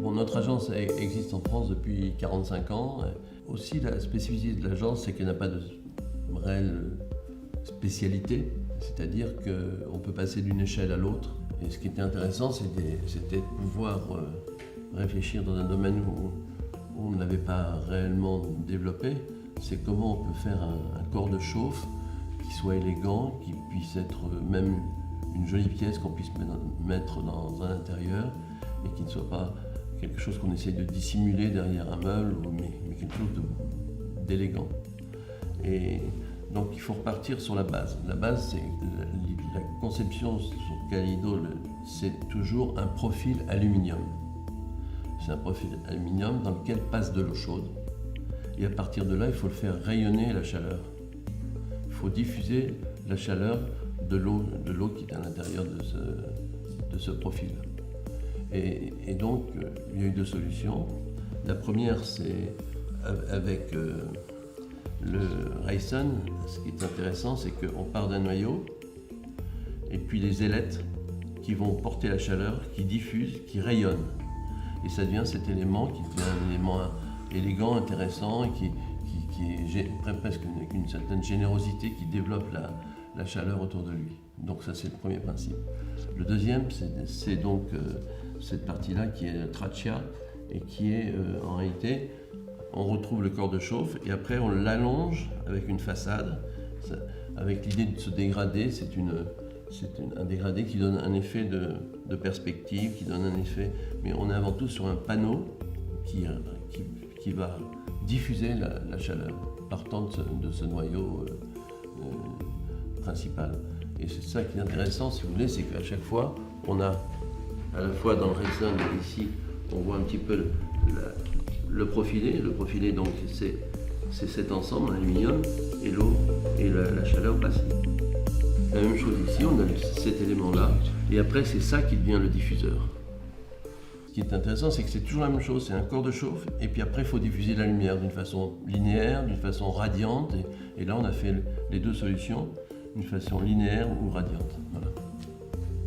Bon, notre agence existe en France depuis 45 ans. Aussi, la spécificité de l'agence, c'est qu'elle n'a pas de réelle spécialité, c'est-à-dire qu'on peut passer d'une échelle à l'autre. Et ce qui était intéressant, c'était de pouvoir réfléchir dans un domaine où on n'avait pas réellement développé. C'est comment on peut faire un corps de chauffe qui soit élégant, qui puisse être même une jolie pièce qu'on puisse mettre dans un intérieur et qui ne soit pas quelque chose qu'on essaye de dissimuler derrière un meuble, mais quelque chose d'élégant. Et donc il faut repartir sur la base. La base, c'est la conception sur Kaleido, c'est toujours un profil aluminium. C'est un profil aluminium dans lequel passe de l'eau chaude. Et à partir de là, il faut le faire rayonner la chaleur. Il faut diffuser la chaleur de l'eau qui est à l'intérieur de ce profil. Et donc, il y a eu deux solutions. La première, c'est avec le Rayson. Ce qui est intéressant, c'est qu'on part d'un noyau, et puis les ailettes qui vont porter la chaleur, qui diffusent, qui rayonnent. Et ça devient cet élément qui devient un élément élégant, intéressant, et qui est presque avec une certaine générosité, qui développe la chaleur autour de lui. Donc ça, c'est le premier principe. Le deuxième, c'est donc cette partie-là qui est le trachea, et qui est en réalité, on retrouve le corps de chauffe, et après on l'allonge avec une façade, avec l'idée de se dégrader. C'est un dégradé qui donne un effet de perspective, qui donne un effet, mais on est avant tout sur un panneau qui va diffuser la chaleur partant de ce noyau principal. Et c'est ça qui est intéressant, si vous voulez, c'est qu'à chaque fois, on a à la fois dans le Rayson et ici, on voit un petit peu le profilé. Le profilé, donc, c'est cet ensemble en aluminium, et l'eau et la chaleur passe. La même chose ici, on a cet élément-là, et après c'est ça qui devient le diffuseur. Ce qui est intéressant, c'est que c'est toujours la même chose, c'est un corps de chauffe, et puis après il faut diffuser la lumière d'une façon linéaire, d'une façon radiante, et là on a fait les deux solutions, d'une façon linéaire ou radiante. Voilà.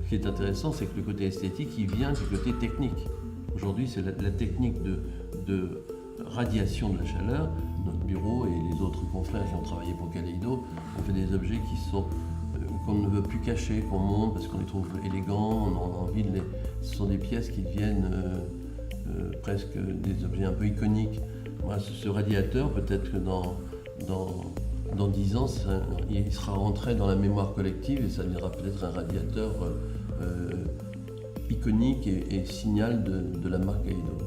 Ce qui est intéressant, c'est que le côté esthétique, il vient du côté technique. Aujourd'hui, c'est la technique de radiation de la chaleur. Notre bureau et les autres confrères qui ont travaillé pour Kaleido ont fait des objets qu'on ne veut plus cacher, qu'on monte parce qu'on les trouve élégants, on a envie de les... Ce sont des pièces qui deviennent presque des objets un peu iconiques. Moi, ce radiateur, peut-être que dans 10 ans, il sera rentré dans la mémoire collective et ça deviendra peut-être un radiateur iconique et signal de la marque Kaleido.